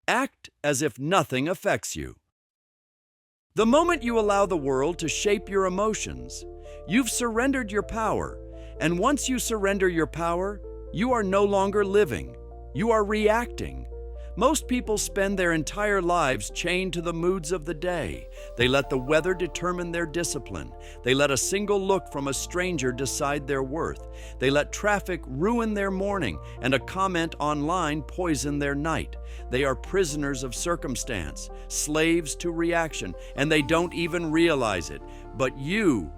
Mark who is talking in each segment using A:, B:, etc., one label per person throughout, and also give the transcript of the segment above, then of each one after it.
A: Act as if nothing affects you. The moment you allow the world to shape your emotions, you've surrendered your power. And once you surrender your power, you are no longer living. You are reacting. Most people spend their entire lives chained to the moods of the day. They let the weather determine their discipline. They let a single look from a stranger decide their worth. They let traffic ruin their morning and a comment online poison their night. They are prisoners of circumstance, slaves to reaction, and they don't even realize it. But you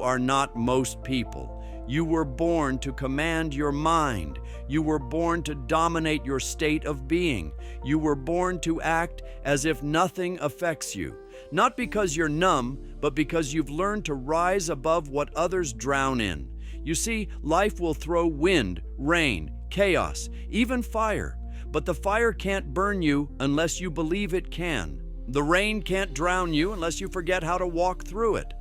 A: are not most people. You were born to command your mind. You were born to dominate your state of being. You were born to act as if nothing affects you. Not because you're numb, but because you've learned to rise above what others drown in. You see, life will throw wind, rain, chaos, even fire. But the fire can't burn you unless you believe it can. The rain can't drown you unless you forget how to walk through it.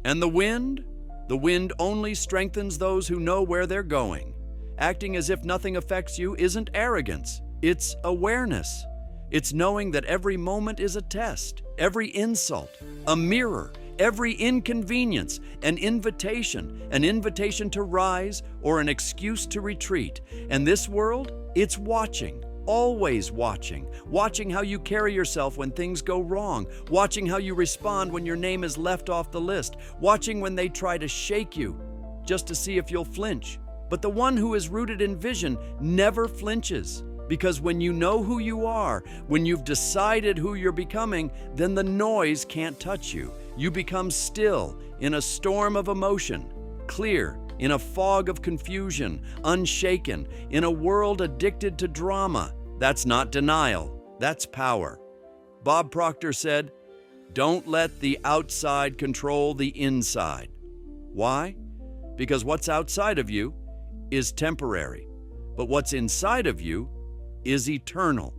A: And the wind? The wind only strengthens those who know where they're going. Acting as if nothing affects you isn't arrogance, it's awareness. It's knowing that every moment is a test, every insult, a mirror, every inconvenience, an invitation to rise or an excuse to retreat. And this world, it's watching. Always watching how you carry yourself when things go wrong, watching how you respond when your name is left off the list, watching when they try to shake you just to see if you'll flinch. But the one who is rooted in vision never flinches, because when you know who you are, when you've decided who you're becoming, then the noise can't touch you. You become still in a storm of emotion, clear in a fog of confusion, unshaken in a world addicted to drama. That's not denial, that's power. Bob Proctor said, "Don't let the outside control the inside." Why? Because what's outside of you is temporary, but what's inside of you is eternal.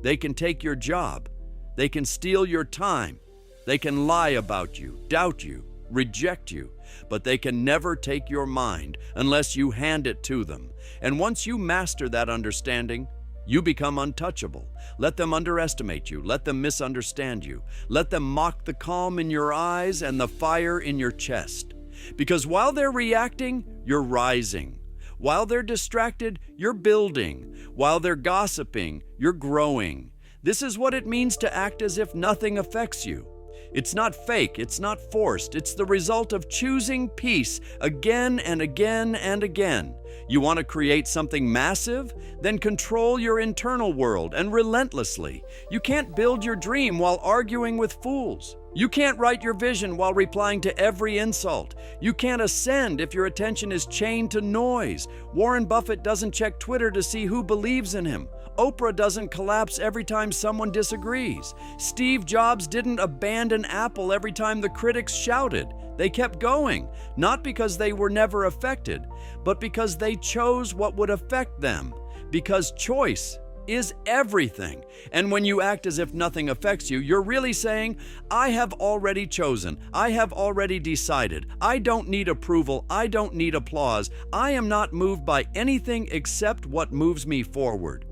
A: They can take your job, they can steal your time, they can lie about you, doubt you, reject you, but they can never take your mind unless you hand it to them. And once you master that understanding, you become untouchable. Let them underestimate you. Let them misunderstand you. Let them mock the calm in your eyes and the fire in your chest. Because while they're reacting, you're rising. While they're distracted, you're building. While they're gossiping, you're growing. This is what it means to act as if nothing affects you. It's not fake, it's not forced, it's the result of choosing peace again and again and again. You want to create something massive? Then control your internal world and relentlessly. You can't build your dream while arguing with fools. You can't write your vision while replying to every insult. You can't ascend if your attention is chained to noise. Warren Buffett doesn't check Twitter to see who believes in him. Oprah doesn't collapse every time someone disagrees. Steve Jobs didn't abandon Apple every time the critics shouted. They kept going, not because they were never affected, but because they chose what would affect them. Because choice is everything. And when you act as if nothing affects you, you're really saying, I have already chosen. I have already decided. I don't need approval. I don't need applause. I am not moved by anything except what moves me forward.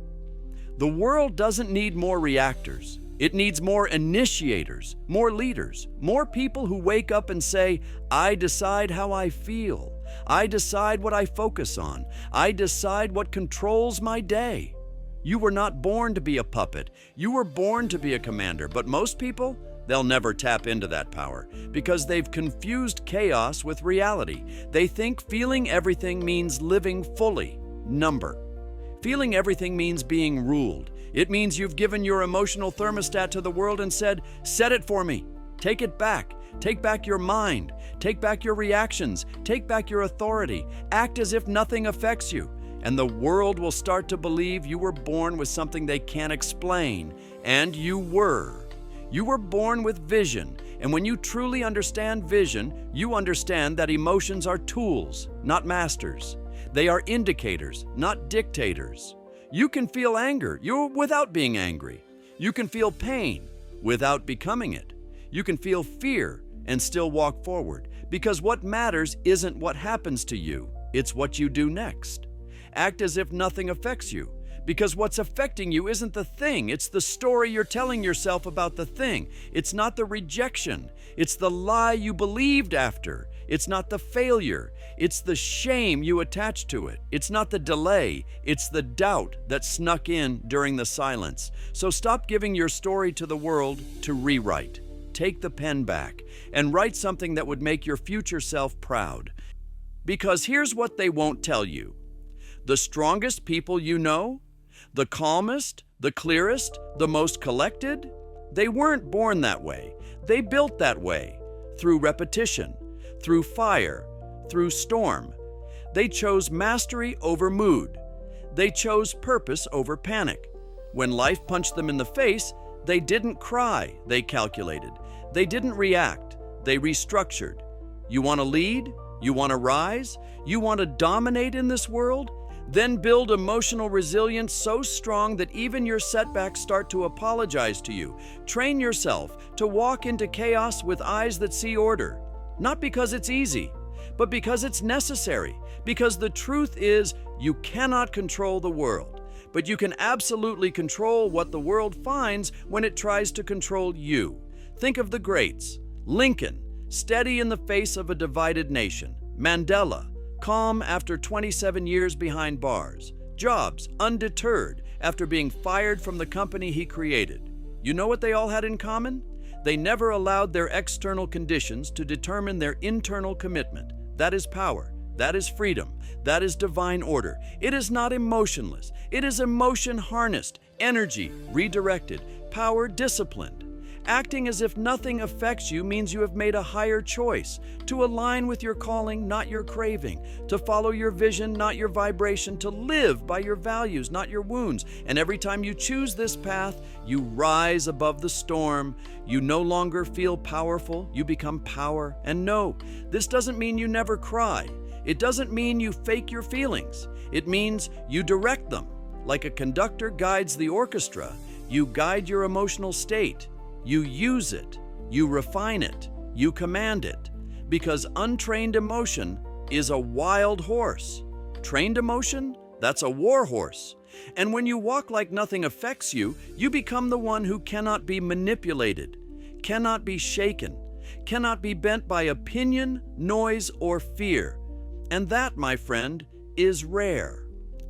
A: The world doesn't need more reactors. It needs more initiators, more leaders, more people who wake up and say, I decide how I feel. I decide what I focus on. I decide what controls my day. You were not born to be a puppet. You were born to be a commander. But most people, they'll never tap into that power because they've confused chaos with reality. They think feeling everything means living fully. Number. Feeling everything means being ruled. It means you've given your emotional thermostat to the world and said, set it for me. Take it back. Take back your mind. Take back your reactions. Take back your authority. Act as if nothing affects you. And the world will start to believe you were born with something they can't explain. And you were. You were born with vision. And when you truly understand vision, you understand that emotions are tools, not masters. They are indicators, not dictators. You can feel anger without being angry. You can feel pain without becoming it. You can feel fear and still walk forward, because what matters isn't what happens to you, it's what you do next. Act as if nothing affects you, Because what's affecting you isn't the thing, it's the story you're telling yourself about the thing. It's not the rejection, it's the lie you believed after. It's not the failure, it's the shame you attached to it. It's not the delay, it's the doubt that snuck in during the silence. So stop giving your story to the world to rewrite. Take the pen back and write something that would make your future self proud. Because here's what they won't tell you. The strongest people you know, the calmest, the clearest, the most collected, they weren't born that way. They built that way through repetition, through fire, through storm. They chose mastery over mood. They chose purpose over panic. When life punched them in the face, they didn't cry, they calculated. They didn't react, they restructured. You want to lead? You want to rise? You want to dominate in this world? Then build emotional resilience so strong that even your setbacks start to apologize to you. Train yourself to walk into chaos with eyes that see order. Not because it's easy, but because it's necessary. Because the truth is, you cannot control the world, but you can absolutely control what the world finds when it tries to control you. Think of the greats. Lincoln, steady in the face of a divided nation. Mandela, calm after 27 years behind bars. Jobs, undeterred after being fired from the company he created. You know what they all had in common? They never allowed their external conditions to determine their internal commitment. That is power. That is freedom. That is divine order. It is not emotionless. It is emotion harnessed, energy redirected, power disciplined. Acting as if nothing affects you means you have made a higher choice, to align with your calling, not your craving, to follow your vision, not your vibration, to live by your values, not your wounds. And every time you choose this path, you rise above the storm. You no longer feel powerful, you become power. And no, this doesn't mean you never cry. It doesn't mean you fake your feelings. It means you direct them. Like a conductor guides the orchestra, you guide your emotional state. You use it, you refine it, you command it, because untrained emotion is a wild horse. Trained emotion, that's a war horse. And when you walk like nothing affects you, you become the one who cannot be manipulated, cannot be shaken, cannot be bent by opinion, noise, or fear. And that, my friend, is rare.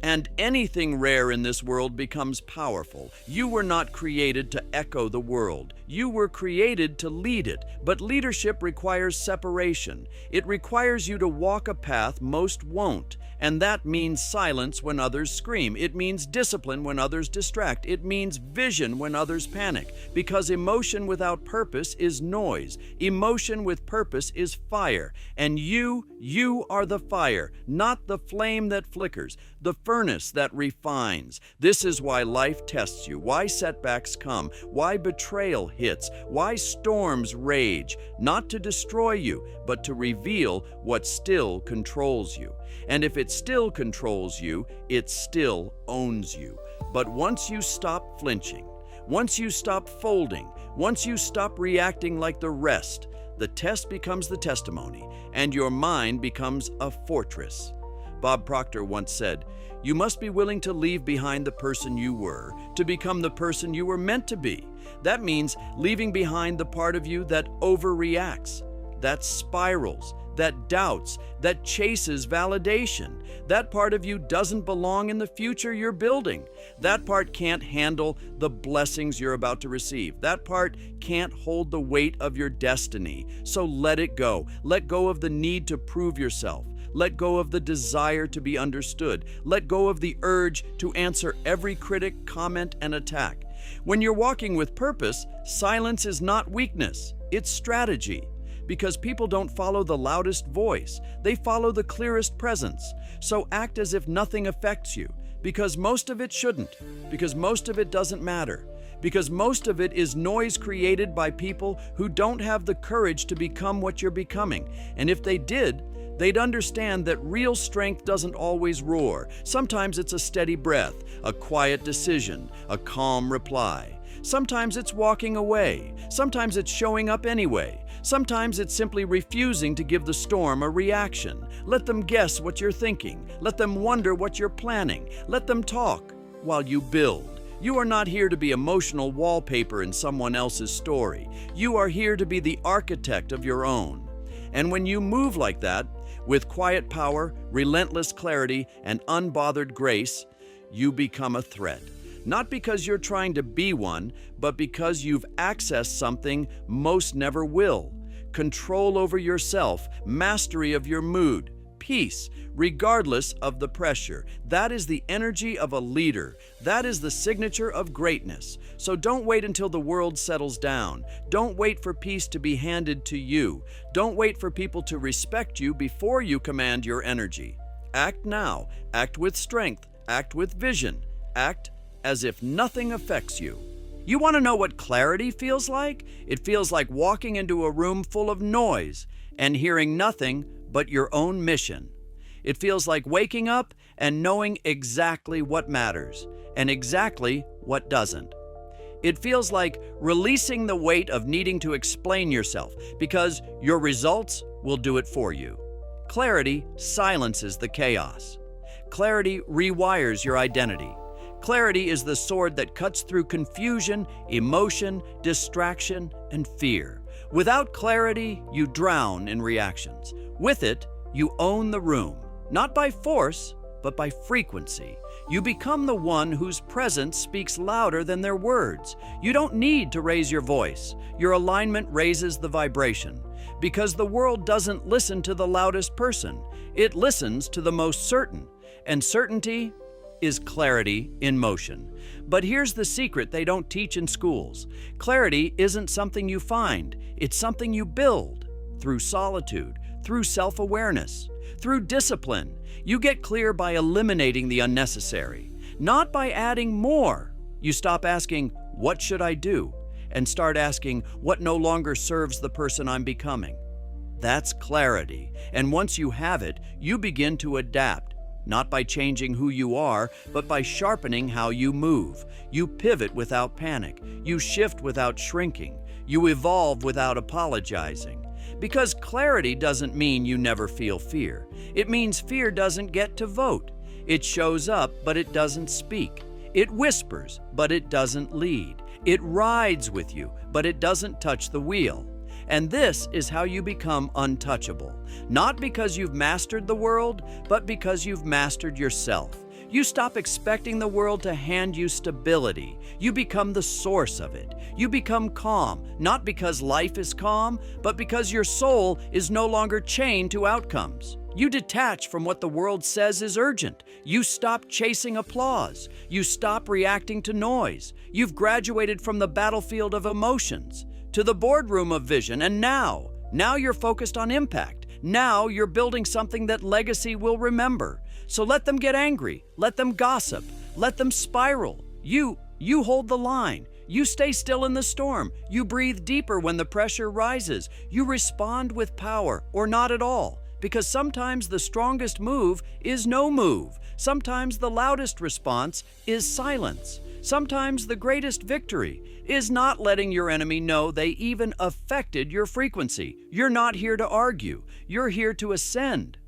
A: And anything rare in this world becomes powerful. You were not created to echo the world. You were created to lead it. But leadership requires separation. It requires you to walk a path most won't. And that means silence when others scream. It means discipline when others distract. It means vision when others panic. Because emotion without purpose is noise. Emotion with purpose is fire. And you are the fire, not the flame that flickers, the furnace that refines. This is why life tests you, why setbacks come, why betrayal hits, why storms rage. Not to destroy you, but to reveal what still controls you. And if it still controls you, it still owns you. But once you stop flinching, once you stop folding, once you stop reacting like the rest, the test becomes the testimony, and your mind becomes a fortress. Bob Proctor once said, "You must be willing to leave behind the person you were to become the person you were meant to be." That means leaving behind the part of you that overreacts, that spirals, that doubts, that chases validation. That part of you doesn't belong in the future you're building. That part can't handle the blessings you're about to receive. That part can't hold the weight of your destiny. So let it go. Let go of the need to prove yourself. Let go of the desire to be understood. Let go of the urge to answer every critic, comment, and attack. When you're walking with purpose, silence is not weakness, it's strategy. Because people don't follow the loudest voice, they follow the clearest presence. So act as if nothing affects you, because most of it shouldn't, because most of it doesn't matter, because most of it is noise created by people who don't have the courage to become what you're becoming. And if they did, they'd understand that real strength doesn't always roar. Sometimes it's a steady breath, a quiet decision, a calm reply. Sometimes it's walking away. Sometimes it's showing up anyway. Sometimes it's simply refusing to give the storm a reaction. Let them guess what you're thinking. Let them wonder what you're planning. Let them talk. while you build. You are not here to be emotional wallpaper in someone else's story. You are here to be the architect of your own. And when you move like that, with quiet power, relentless clarity, and unbothered grace, you become a threat. Not because you're trying to be one, but because you've accessed something most never will. Control over yourself, mastery of your mood, peace, regardless of the pressure. That is the energy of a leader. That is the signature of greatness. So don't wait until the world settles down. Don't wait for peace to be handed to you. Don't wait for people to respect you before you command your energy. Act now. Act with strength. Act with vision. Act as if nothing affects you. You want to know what clarity feels like? It feels like walking into a room full of noise and hearing nothing but your own mission. It feels like waking up and knowing exactly what matters and exactly what doesn't. It feels like releasing the weight of needing to explain yourself because your results will do it for you. Clarity silences the chaos. Clarity rewires your identity. Clarity is the sword that cuts through confusion, emotion, distraction, and fear. Without clarity, you drown in reactions. With it, you own the room, not by force, but by frequency. You become the one whose presence speaks louder than their words. You don't need to raise your voice. Your alignment raises the vibration. Because the world doesn't listen to the loudest person. It listens to the most certain. And certainty is clarity in motion. But here's the secret they don't teach in schools. Clarity isn't something you find. It's something you build through solitude, through self-awareness, through discipline. You get clear by eliminating the unnecessary, not by adding more. You stop asking, "What should I do?" and start asking, "What no longer serves the person I'm becoming?" That's clarity. And once you have it, you begin to adapt. Not by changing who you are, but by sharpening how you move. You pivot without panic. You shift without shrinking. You evolve without apologizing. Because clarity doesn't mean you never feel fear. It means fear doesn't get to vote. It shows up, but it doesn't speak. It whispers, but it doesn't lead. It rides with you, but it doesn't touch the wheel. And this is how you become untouchable. Not because you've mastered the world, but because you've mastered yourself. You stop expecting the world to hand you stability. You become the source of it. You become calm, not because life is calm, but because your soul is no longer chained to outcomes. You detach from what the world says is urgent. You stop chasing applause. You stop reacting to noise. You've graduated from the battlefield of emotions to the boardroom of vision, and now you're focused on impact. Now you're building something that legacy will remember. So let them get angry, let them gossip, let them spiral. You hold the line. You stay still in the storm. You breathe deeper when the pressure rises. You respond with power or not at all. Because sometimes the strongest move is no move. Sometimes the loudest response is silence. Sometimes the greatest victory is not letting your enemy know they even affected your frequency. You're not here to argue. You're here to ascend.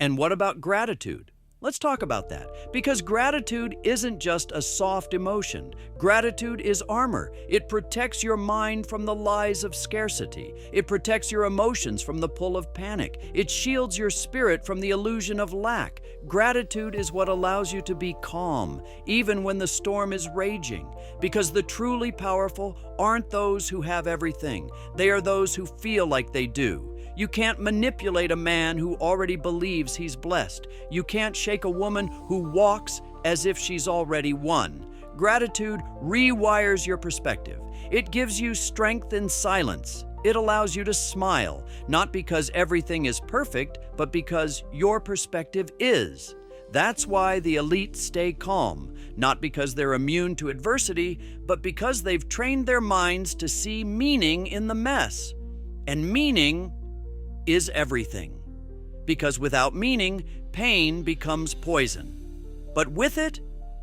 A: And what about gratitude? Let's talk about that, because gratitude isn't just a soft emotion. Gratitude is armor. It protects your mind from the lies of scarcity. It protects your emotions from the pull of panic. It shields your spirit from the illusion of lack. Gratitude is what allows you to be calm, even when the storm is raging, because the truly powerful aren't those who have everything. They are those who feel like they do. You can't manipulate a man who already believes he's blessed. You can't shake a woman who walks as if she's already won. Gratitude rewires your perspective. It gives you strength in silence. It allows you to smile, not because everything is perfect, but because your perspective is. That's why the elite stay calm, not because they're immune to adversity, but because they've trained their minds to see meaning in the mess. And meaning is everything. Because without meaning, pain becomes poison. But with it,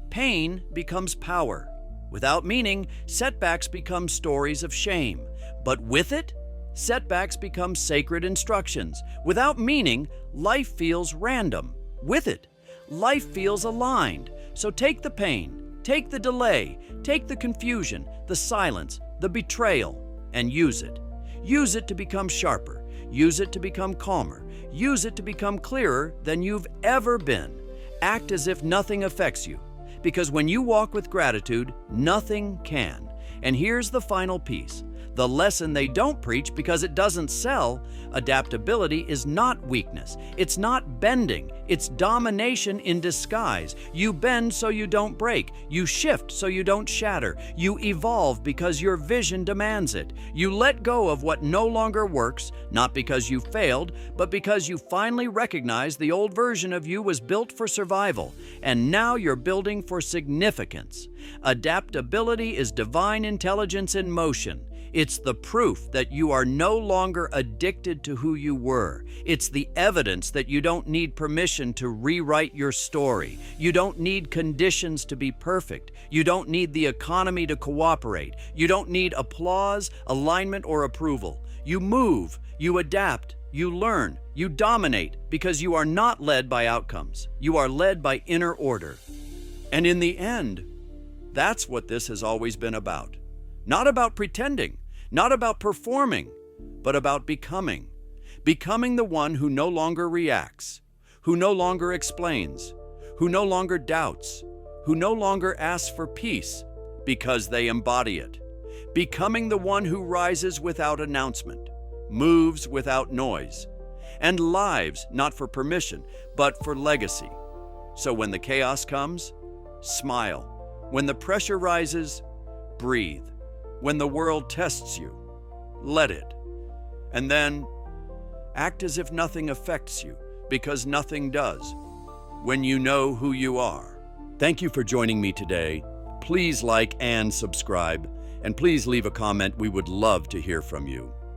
A: pain becomes power. Without meaning, setbacks become stories of shame. But with it, setbacks become sacred instructions. Without meaning, life feels random. With it, life feels aligned. So take the pain, Take the delay, take the confusion, the silence, the betrayal, and use it. Use it to become sharper. Use it to become calmer. Use it to become clearer than you've ever been. Act as if nothing affects you, because when you walk with gratitude, nothing can. And here's the final piece. The lesson they don't preach because it doesn't sell: adaptability is not weakness. It's not bending. It's domination in disguise. You bend so you don't break. You shift so you don't shatter. You evolve because your vision demands it. You let go of what no longer works, not because you failed, but because you finally recognize the old version of you was built for survival, and now you're building for significance. Adaptability is divine intelligence in motion. It's the proof that you are no longer addicted to who you were. It's the evidence that you don't need permission to rewrite your story. You don't need conditions to be perfect. You don't need the economy to cooperate. You don't need applause, alignment, or approval. You move, you adapt, you learn, you dominate, because you are not led by outcomes. You are led by inner order. And in the end, that's what this has always been about. Not about pretending, not about performing, but about becoming. Becoming the one who no longer reacts, who no longer explains, who no longer doubts, who no longer asks for peace because they embody it. Becoming the one who rises without announcement, moves without noise, and lives not for permission, but for legacy. So when the chaos comes, smile. When the pressure rises, breathe. When the world tests you, let it. And then act as if nothing affects you, because nothing does, when you know who you are. Thank you for joining me today. Please like and subscribe, and please leave a comment. We would love to hear from you.